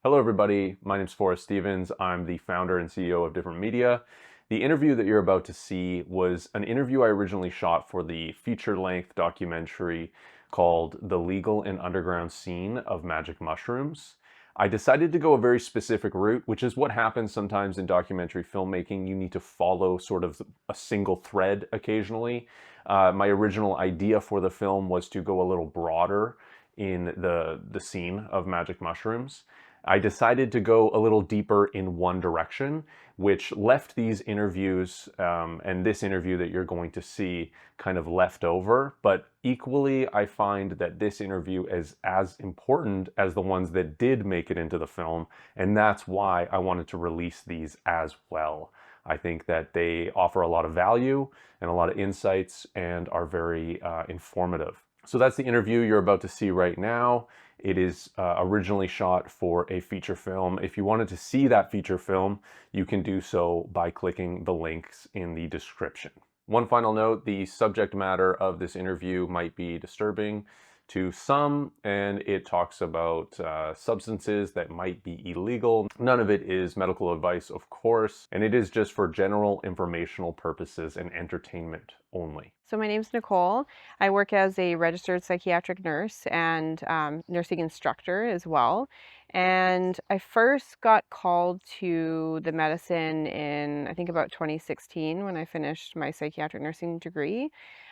Hello, everybody. My name is Forrest Stevens. I'm the founder and CEO of Different Media. The interview that you're about to see was an interview I originally shot for the feature-length documentary called The Legal and Underground Scene of Magic Mushrooms. I decided to go a very specific route, which is what happens sometimes in documentary filmmaking. You need to follow sort of a single thread occasionally. My original idea for the film was to go a little broader in the scene of magic mushrooms. I decided to go a little deeper in one direction, which left these interviews and this interview that you're going to see kind of left over. But equally, I find that this interview is as important as the ones that did make it into the film. And that's why I wanted to release these as well. I think that they offer a lot of value and a lot of insights and are very informative. So that's the interview you're about to see right now. It is originally shot for a feature film. If you wanted to see that feature film, you can do so by clicking the links in the description. One final note, the subject matter of this interview might be disturbing to some, and it talks about substances that might be illegal. None of it is medical advice, of course, and it is just for general informational purposes and entertainment only. So my name's Nicole. I work as a registered psychiatric nurse and nursing instructor as well. And I first got called to the medicine in, I think, about 2016 when I finished my psychiatric nursing degree.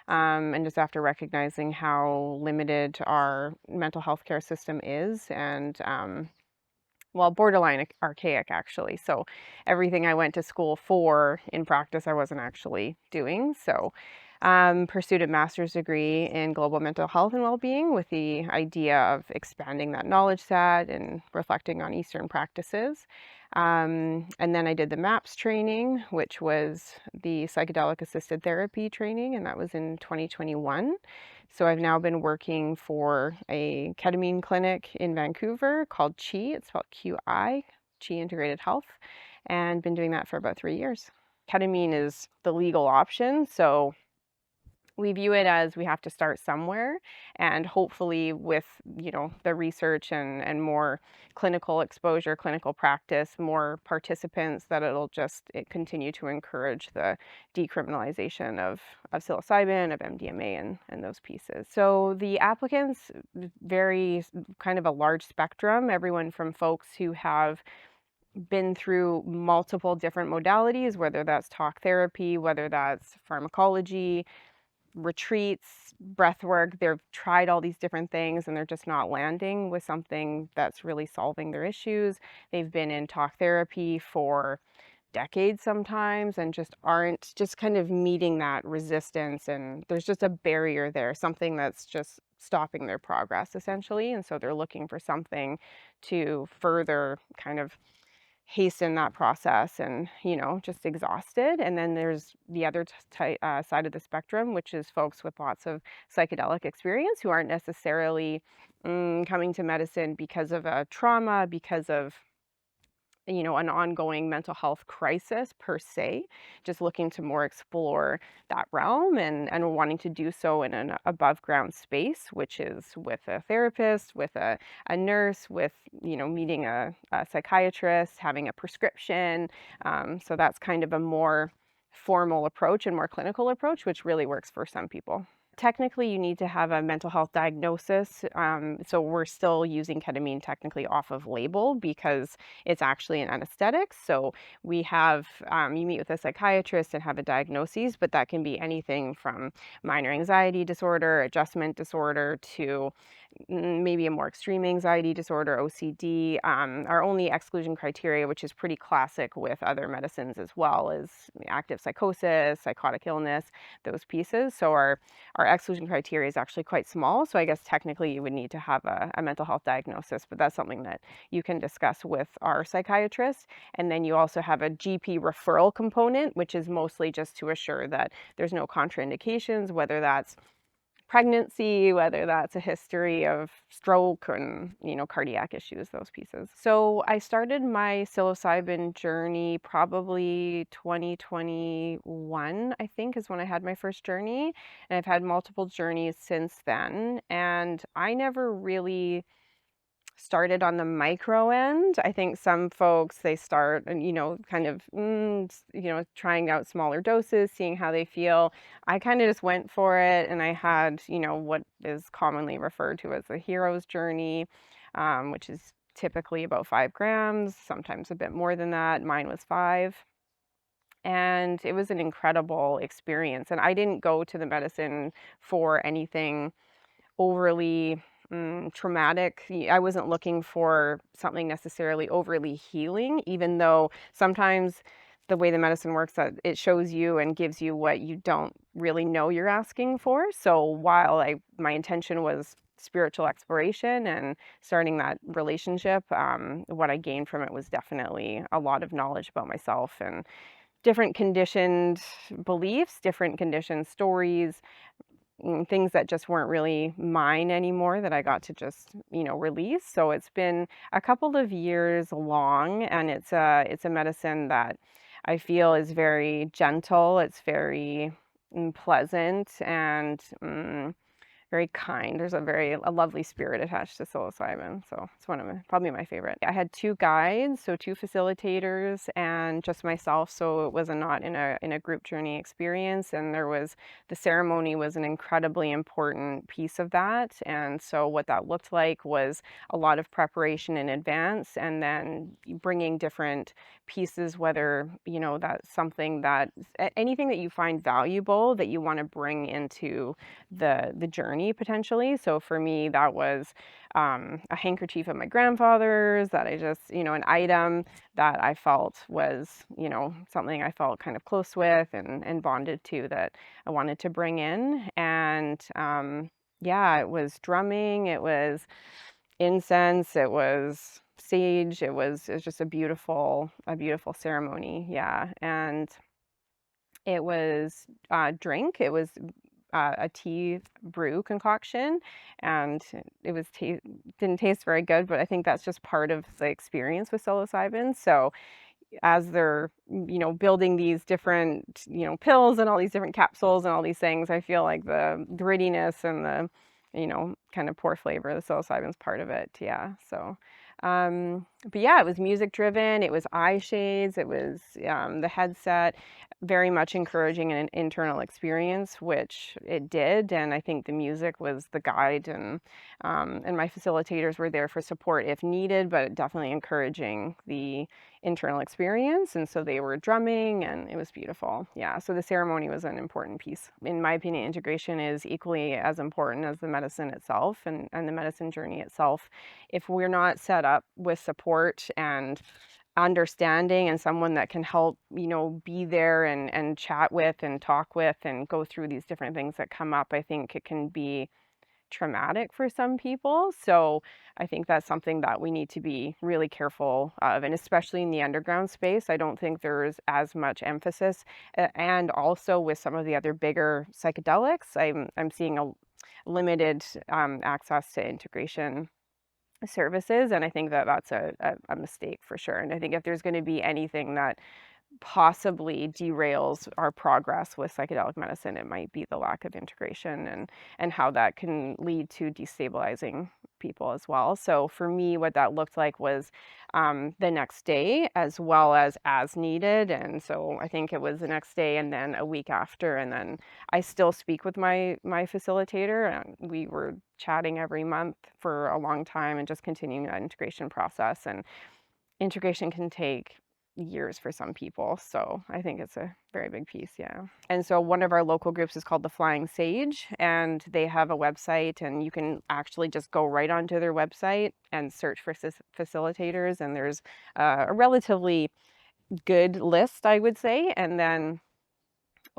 And just after recognizing how limited our mental health care system is and well, borderline archaic actually. So everything I went to school for in practice, I wasn't actually doing. So pursued a master's degree in global mental health and well-being with the idea of expanding that knowledge set and reflecting on Eastern practices. And then I did the MAPS training, which was the psychedelic assisted therapy training, and that was in 2021. So I've now been working for a ketamine clinic in Vancouver called Chi. It's spelled QI, Chi Integrated Health, and been doing that for about 3 years. Ketamine is the legal option, so we view it as we have to start somewhere, and hopefully with the research and more clinical exposure, clinical practice, more participants, that it continue to encourage the decriminalization of psilocybin, of MDMA, and those pieces. So the applicants vary, kind of a large spectrum, everyone from folks who have been through multiple different modalities, whether that's talk therapy, whether that's pharmacology, retreats, breath work. They've tried all these different things and they're just not landing with something that's really solving their issues. They've been in talk therapy for decades sometimes and just kind of meeting that resistance, and there's just a barrier there, something that's just stopping their progress essentially, and so they're looking for something to further kind of hasten that process and, just exhausted. And then there's the other side of the spectrum, which is folks with lots of psychedelic experience who aren't necessarily coming to medicine because of a trauma, because of an ongoing mental health crisis per se, just looking to more explore that realm and wanting to do so in an above ground space, which is with a therapist, with a nurse, with, meeting a psychiatrist, having a prescription. So that's kind of a more formal approach and more clinical approach, which really works for some people. Technically, you need to have a mental health diagnosis. So we're still using ketamine technically off of label because it's actually an anesthetic. So we have, you meet with a psychiatrist and have a diagnosis, but that can be anything from minor anxiety disorder, adjustment disorder, to maybe a more extreme anxiety disorder, OCD. Our only exclusion criteria, which is pretty classic with other medicines as well, is active psychosis, psychotic illness, those pieces. So our exclusion criteria is actually quite small. So I guess technically you would need to have a mental health diagnosis, but that's something that you can discuss with our psychiatrist. And then you also have a GP referral component, which is mostly just to assure that there's no contraindications, whether that's pregnancy, whether that's a history of stroke and, cardiac issues, those pieces. So I started my psilocybin journey probably 2021, I think, is when I had my first journey. And I've had multiple journeys since then. And I never really started on the micro end. I think some folks, they start and, kind of, trying out smaller doses, seeing how they feel. I kind of just went for it, and I had, what is commonly referred to as a hero's journey, which is typically about 5 grams, sometimes a bit more than that. Mine was 5. And it was an incredible experience. And I didn't go to the medicine for anything overly traumatic. I wasn't looking for something necessarily overly healing, even though sometimes the way the medicine works, that it shows you and gives you what you don't really know you're asking for. So while my intention was spiritual exploration and starting that relationship, what I gained from it was definitely a lot of knowledge about myself and different conditioned beliefs, different conditioned stories, things that just weren't really mine anymore that I got to just, release. So it's been a couple of years long, and it's a medicine that I feel is very gentle. It's very pleasant and very kind. There's a lovely spirit attached to psilocybin, so it's one of probably my favorite. I had 2 guides, so 2 facilitators and just myself, so it was not in a group journey experience, and the ceremony was an incredibly important piece of that. And so what that looked like was a lot of preparation in advance, and then bringing different pieces, whether, that's something that anything that you find valuable that you want to bring into the journey potentially. So for me, that was a handkerchief of my grandfather's that I just, an item that I felt was, something I felt kind of close with and bonded to, that I wanted to bring in. And yeah, it was drumming, it was incense, it was sage, it was just a beautiful ceremony. Yeah. And it was drink. It was a tea brew concoction, and didn't taste very good, but I think that's just part of the experience with psilocybin. So as they're, building these different, pills and all these different capsules and all these things, I feel like the grittiness and the, kind of poor flavor of the psilocybin is part of it. Yeah. So, but yeah, it was music driven. It was eye shades. It was the headset, very much encouraging an internal experience, which it did. And I think the music was the guide, and my facilitators were there for support if needed, but definitely encouraging the internal experience. And so they were drumming, and it was beautiful. Yeah. So the ceremony was an important piece. In my opinion, integration is equally as important as the medicine itself, and the medicine journey itself. If we're not set up with support and understanding and someone that can help, be there and chat with and talk with and go through these different things that come up, I think it can be traumatic for some people. So I think that's something that we need to be really careful of, and especially in the underground space, I don't think there's as much emphasis. And also with some of the other bigger psychedelics, I'm seeing a limited access to integration services, and I think that that's a mistake for sure. And I think if there's going to be anything that possibly derails our progress with psychedelic medicine, it might be the lack of integration, and how that can lead to destabilizing people as well. So for me, what that looked like was the next day as well as needed. And so I think it was the next day and then a week after, and then I still speak with my facilitator, and we were chatting every month for a long time and just continuing that integration process. And integration can take years for some people. So I think it's a very big piece. Yeah. And so one of our local groups is called the Flying Sage, and they have a website, and you can actually just go right onto their website and search for facilitators. And there's a relatively good list, I would say. And then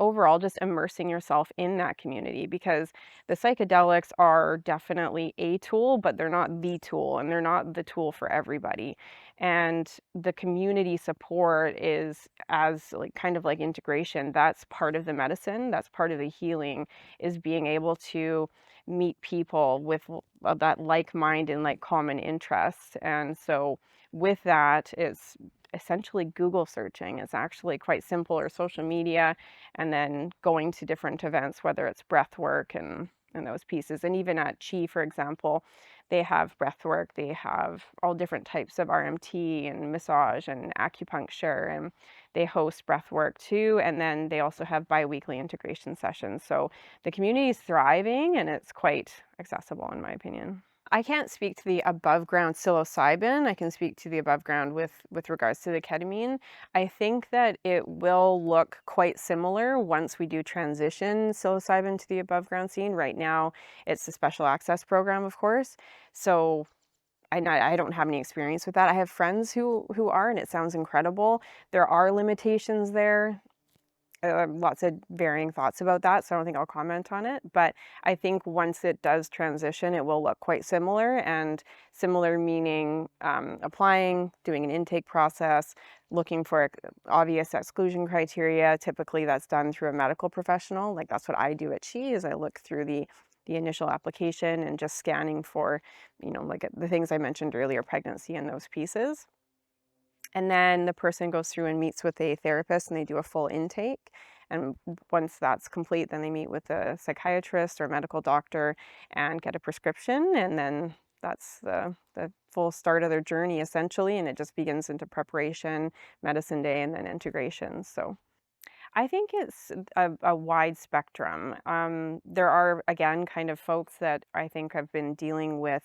overall, just immersing yourself in that community, because the psychedelics are definitely a tool, but they're not the tool, and they're not the tool for everybody. And the community support is, as like kind of like integration, that's part of the medicine, that's part of the healing, is being able to meet people with that like mind and like common interests. And so with that, it's essentially Google searching. It's actually quite simple, or social media, and then going to different events, whether it's breath work and those pieces. And even at Chi, for example, They have breath work, they have all different types of RMT and massage and acupuncture, and they host breath work too. And then they also have biweekly integration sessions. So the community is thriving and it's quite accessible, in my opinion. I can't speak to the above ground psilocybin. I can speak to the above ground with regards to the ketamine. I think that it will look quite similar once we do transition psilocybin to the above ground scene. Right now, it's a special access program, of course. So I don't have any experience with that. I have friends who are, and it sounds incredible. There are limitations there. Lots of varying thoughts about that, so I don't think I'll comment on it. But I think once it does transition, it will look quite similar, and similar meaning applying, doing an intake process, looking for obvious exclusion criteria. Typically, that's done through a medical professional. Like that's what I do at Chi, is I look through the initial application and just scanning for, like the things I mentioned earlier, pregnancy and those pieces. And then the person goes through and meets with a therapist and they do a full intake. And once that's complete, then they meet with a psychiatrist or medical doctor and get a prescription. And then that's the full start of their journey essentially. And it just begins into preparation, medicine day, and then integration. So I think it's a wide spectrum. There are, again, kind of folks that I think have been dealing with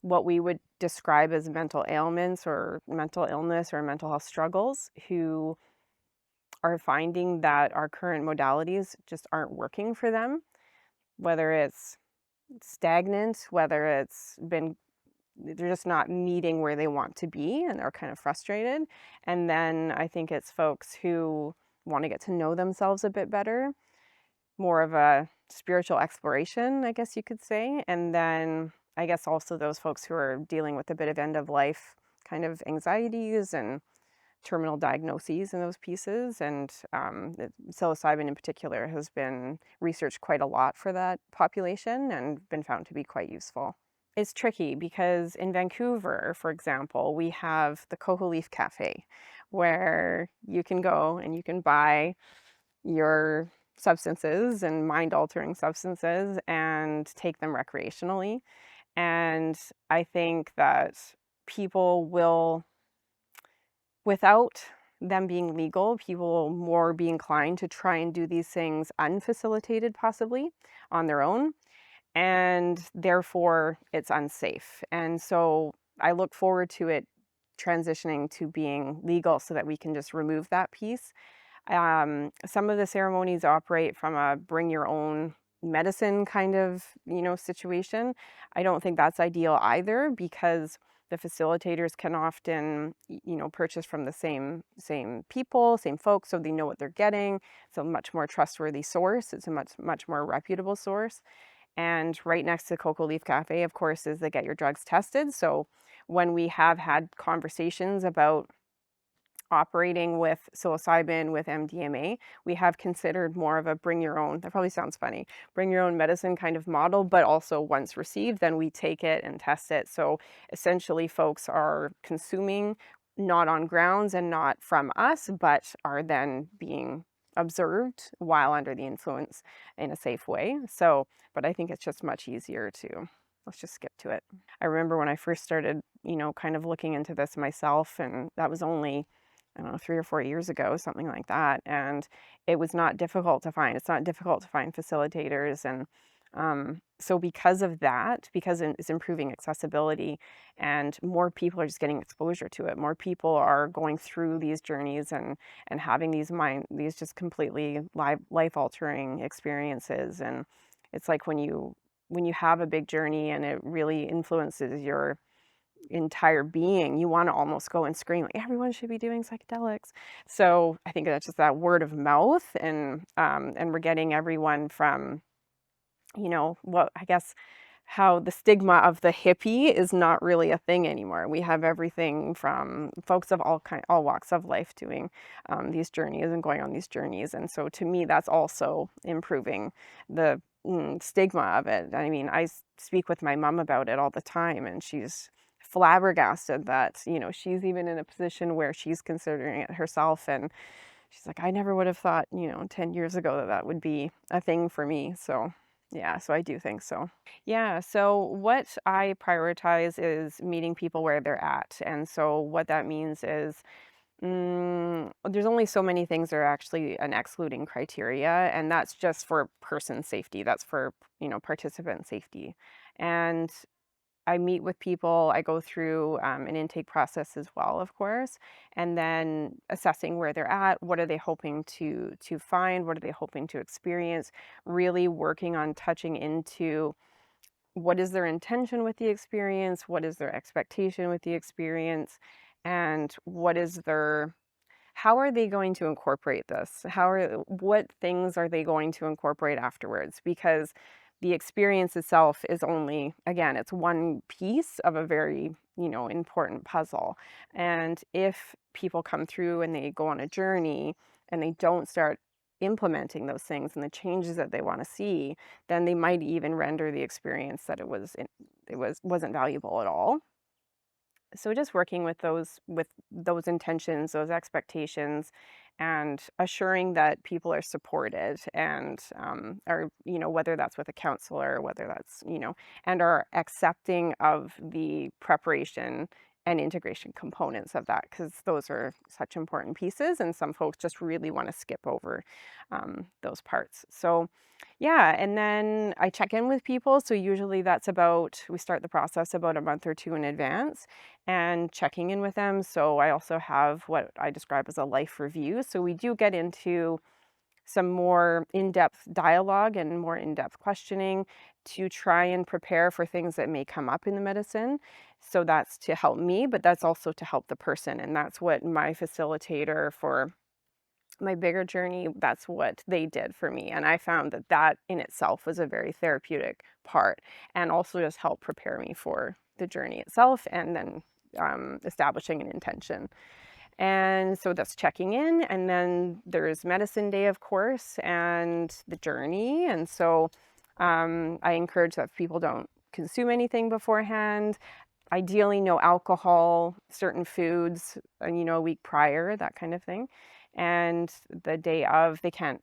what we would describe as mental ailments or mental illness or mental health struggles, who are finding that our current modalities just aren't working for them, whether it's stagnant, whether it's been they're just not meeting where they want to be and they're kind of frustrated. And then I think it's folks who want to get to know themselves a bit better, more of a spiritual exploration, I guess you could say. And then I guess also those folks who are dealing with a bit of end of life kind of anxieties and terminal diagnoses and those pieces. And psilocybin in particular has been researched quite a lot for that population and been found to be quite useful. It's tricky because in Vancouver, for example, we have the Coho Leaf Cafe, where you can go and you can buy your substances and mind altering substances and take them recreationally. And I think that people will, without them being legal, people will more be inclined to try and do these things unfacilitated, possibly on their own. And therefore, it's unsafe. And so I look forward to it transitioning to being legal so that we can just remove that piece. Some of the ceremonies operate from a bring your own medicine kind of, situation. I don't think that's ideal either, because the facilitators can often, purchase from the same people, same folks, so they know what they're getting. It's a much more trustworthy source. It's a much more reputable source. And right next to Cocoa Leaf Cafe, of course, is the Get Your Drugs Tested. So when we have had conversations about operating with psilocybin, with MDMA, we have considered more of a bring your own, that probably sounds funny, bring your own medicine kind of model, but also once received, then we take it and test it. So essentially, folks are consuming not on grounds and not from us, but are then being observed while under the influence in a safe way. So, but I think it's just much easier to, let's just skip to it. I remember when I first started, kind of looking into this myself, and that was only, I don't know, 3 or 4 years ago, something like that. And it was not difficult to find. It's not difficult to find facilitators. And so because of that, because it's improving accessibility and more people are just getting exposure to it, more people are going through these journeys and having these just completely life altering experiences. And it's like when you have a big journey and it really influences your entire being, you want to almost go and scream like everyone should be doing psychedelics. So I think that's just that word of mouth, and we're getting everyone from, what I guess how the stigma of the hippie is not really a thing anymore. We have everything from folks of all walks of life doing these journeys and going on these journeys. And so to me, that's also improving the stigma of it. I mean, I speak with my mom about it all the time, and she's flabbergasted that, she's even in a position where she's considering it herself. And she's like, I never would have thought, 10 years ago that would be a thing for me. So Yeah, so I do think so. Yeah, so what I prioritize is meeting people where they're at. And so what that means is there's only so many things that are actually an excluding criteria, and that's just for person safety. That's for, participant safety. And I meet with people, I go through an intake process as well, of course, and then assessing where they're at, what are they hoping to find, what are they hoping to experience, really working on touching into what is their intention with the experience, what is their expectation with the experience, and what is their how are they going to incorporate this? What things are they going to incorporate afterwards? Because the experience itself is only, again, it's one piece of a very, important puzzle. And if people come through and they go on a journey and they don't start implementing those things and the changes that they want to see, then they might even render the experience that wasn't valuable at all. So just working with those intentions, those expectations, and assuring that people are supported and are, whether that's with a counselor, whether that's, and are accepting of the preparation and integration components of that, because those are such important pieces and some folks just really want to skip over those parts. So yeah, and then I check in with people. So usually we start the process about a month or two in advance and checking in with them. So I also have what I describe as a life review. So we do get into some more in-depth dialogue and more in-depth questioning to try and prepare for things that may come up in the medicine. So that's to help me, but that's also to help the person. And that's what my facilitator for my bigger journey, that's what they did for me. And I found that that in itself was a very therapeutic part and also just helped prepare me for the journey itself and then establishing an intention. And so that's checking in. And then there's medicine day, of course, and the journey. And so I encourage that people don't consume anything beforehand. Ideally, no alcohol, certain foods, a week prior, that kind of thing. And the day of, they have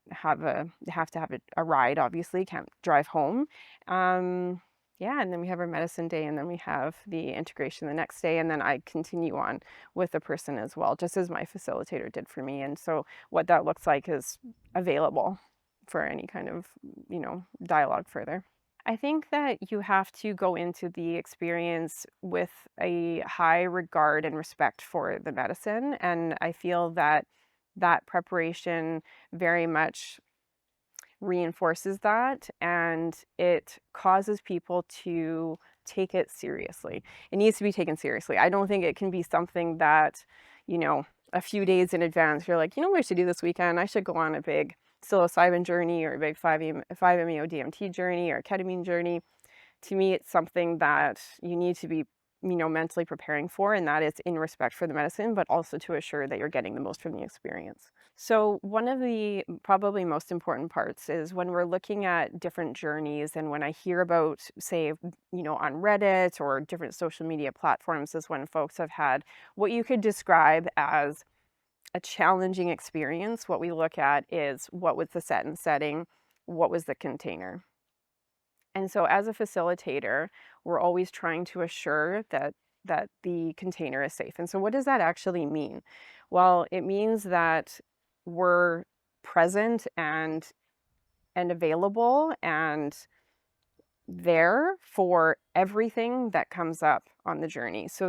to have a ride, obviously, can't drive home. Um, yeah, and then we have our medicine day, and then we have the integration the next day, and then I continue on with the person as well, just as my facilitator did for me. And so what that looks like is available for any kind of, dialogue further. I think that you have to go into the experience with a high regard and respect for the medicine. And I feel that that preparation very much reinforces that and it causes people to take it seriously. It needs to be taken seriously. I don't think it can be something that, you know, a few days in advance, you're like, what I should do this weekend? I should go on a big psilocybin journey or a big 5-MeO DMT journey or a ketamine journey. To me, it's something that you need to be, mentally preparing for, and that is in respect for the medicine, but also to assure that you're getting the most from the experience. So, one of the probably most important parts is when we're looking at different journeys, and when I hear about, say, on Reddit or different social media platforms, is when folks have had what you could describe as a challenging experience. What we look at is what was the set and setting, what was the container. And so as a facilitator, we're always trying to assure that the container is safe. And so what does that actually mean? Well, it means that we're present and available and there for everything that comes up on the journey. So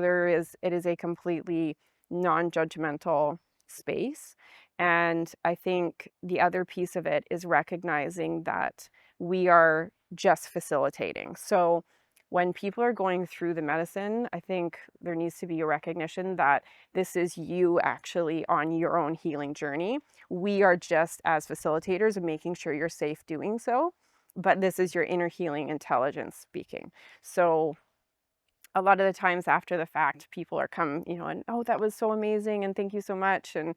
it is a completely non-judgmental space. And I think the other piece of it is recognizing that we are just facilitating. So when people are going through the medicine, I think there needs to be a recognition that this is you actually on your own healing journey. We are just as facilitators of making sure you're safe doing so, but this is your inner healing intelligence speaking. So a lot of the times after the fact, people are and oh, that was so amazing and thank you so much. And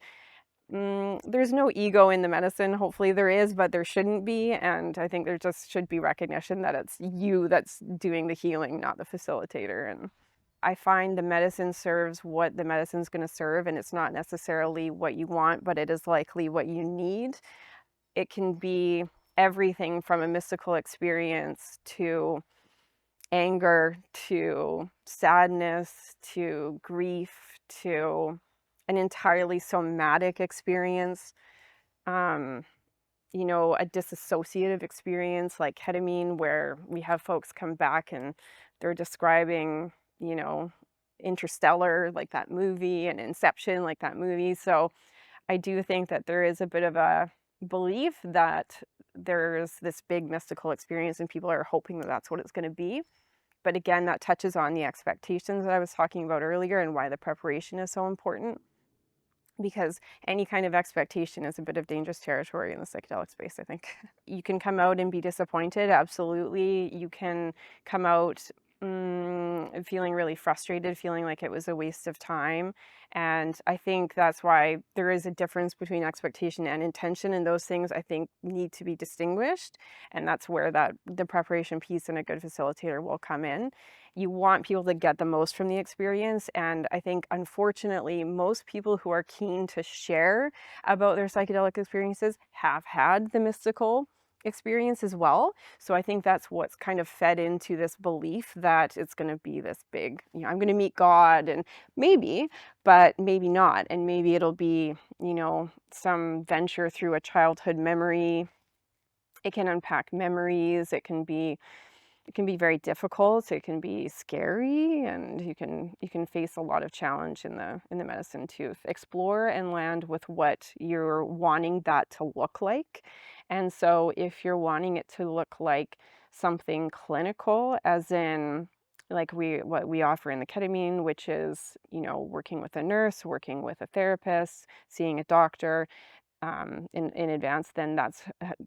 there's no ego in the medicine. Hopefully there is, but there shouldn't be. And I think there just should be recognition that it's you that's doing the healing, not the facilitator. And I find the medicine serves what the medicine's going to serve, and it's not necessarily what you want, but it is likely what you need. It can be everything from a mystical experience to anger to sadness to grief to an entirely somatic experience. Um, a disassociative experience like ketamine, where we have folks come back and they're describing, you know, Interstellar, like that movie, and Inception, like that movie. So I do think that there is a bit of a belief that there's this big mystical experience and people are hoping that that's what it's going to be. But again, that touches on the expectations that I was talking about earlier and why the preparation is so important, because any kind of expectation is a bit of dangerous territory in the psychedelic space, I think. You can come out and be disappointed, absolutely. You can come out feeling really frustrated, feeling like it was a waste of time. And I think that's why there is a difference between expectation and intention, and those things I think need to be distinguished. And that's where the preparation piece and a good facilitator will come in. You want people to get the most from the experience. And I think, unfortunately, most people who are keen to share about their psychedelic experiences have had the mystical experience as well. So I think that's what's kind of fed into this belief that it's going to be this big, I'm going to meet God, and maybe, but maybe not. And maybe it'll be, some venture through a childhood memory. It can unpack memories. It can be very difficult. It can be scary, and you can face a lot of challenge in the medicine to explore and land with what you're wanting that to look like. And so if you're wanting it to look like something clinical, as in like what we offer in the ketamine, which is, working with a nurse, working with a therapist, seeing a doctor, in advance, then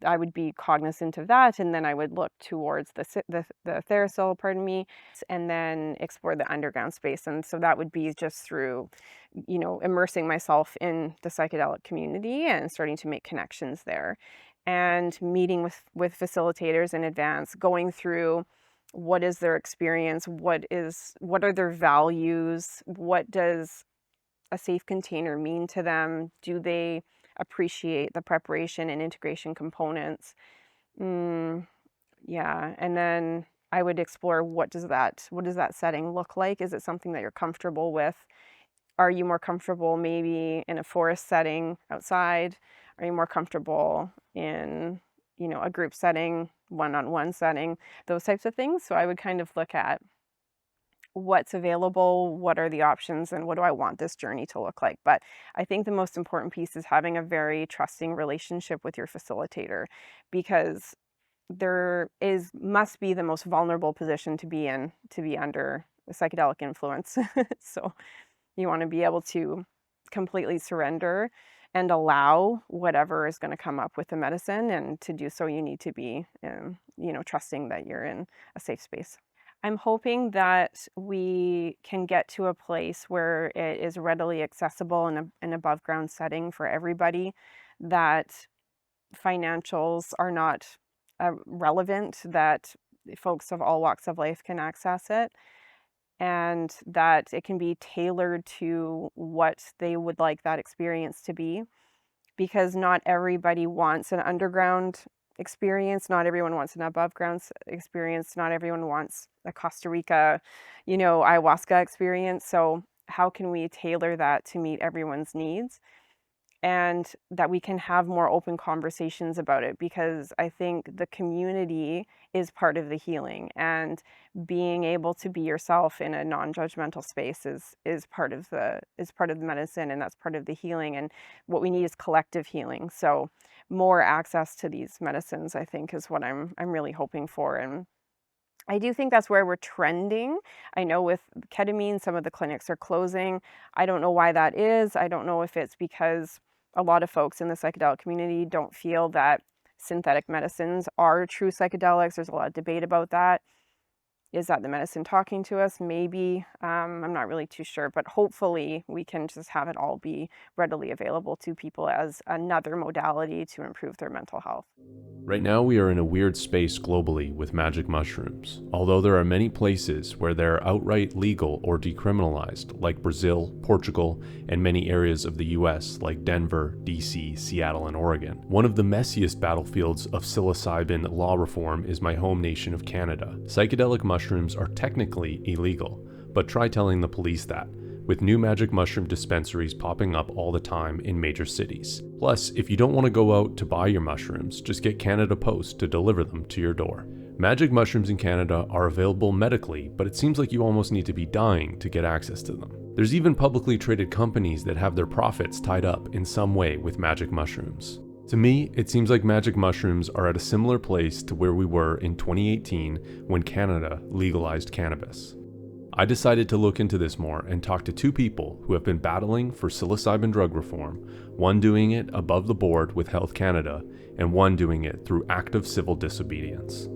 I would be cognizant of that, and then I would look towards the Theracell, pardon me, and then explore the underground space. And so that would be just through, immersing myself in the psychedelic community and starting to make connections there, and meeting with facilitators in advance, going through what is their experience, what are their values, what does a safe container mean to them? Do they appreciate the preparation and integration components? Mm, yeah, and then I would explore what does that setting look like? Is it something that you're comfortable with? Are you more comfortable maybe in a forest setting outside? Are you more comfortable in, a group setting, one-on-one setting, those types of things? So I would kind of look at what's available, what are the options, and what do I want this journey to look like. But I think the most important piece is having a very trusting relationship with your facilitator, because must be the most vulnerable position to be in, to be under a psychedelic influence. So you want to be able to completely surrender and allow whatever is going to come up with the medicine, and to do so you need to be trusting that you're in a safe space. I'm hoping that we can get to a place where it is readily accessible in an above ground setting for everybody, that financials are not relevant, that folks of all walks of life can access it, and that it can be tailored to what they would like that experience to be, because not everybody wants an underground experience. Not everyone wants an above ground experience. Not everyone wants a Costa Rica, ayahuasca experience. So how can we tailor that to meet everyone's needs, and that we can have more open conversations about it? Because I think the community is part of the healing, and being able to be yourself in a non-judgmental space is part of the medicine, and that's part of the healing. And what we need is collective healing. So more access to these medicines, I think, is what I'm really hoping for. And I do think that's where we're trending. I know with ketamine, some of the clinics are closing. I don't know why that is. I don't know if it's because a lot of folks in the psychedelic community don't feel that synthetic medicines are true psychedelics. There's a lot of debate about that. Is that the medicine talking to us? Maybe. I'm not really too sure, but hopefully we can just have it all be readily available to people as another modality to improve their mental health. Right now, we are in a weird space globally with magic mushrooms. Although there are many places where they're outright legal or decriminalized, like Brazil, Portugal, and many areas of the US like Denver, DC, Seattle, and Oregon. One of the messiest battlefields of psilocybin law reform is my home nation of Canada. Psychedelic mushrooms are technically illegal, but try telling the police that, with new magic mushroom dispensaries popping up all the time in major cities. Plus, if you don't want to go out to buy your mushrooms, just get Canada Post to deliver them to your door. Magic mushrooms in Canada are available medically, but it seems like you almost need to be dying to get access to them. There's even publicly traded companies that have their profits tied up in some way with magic mushrooms. To me, it seems like magic mushrooms are at a similar place to where we were in 2018 when Canada legalized cannabis. I decided to look into this more and talk to two people who have been battling for psilocybin drug reform, one doing it above the board with Health Canada, and one doing it through active civil disobedience.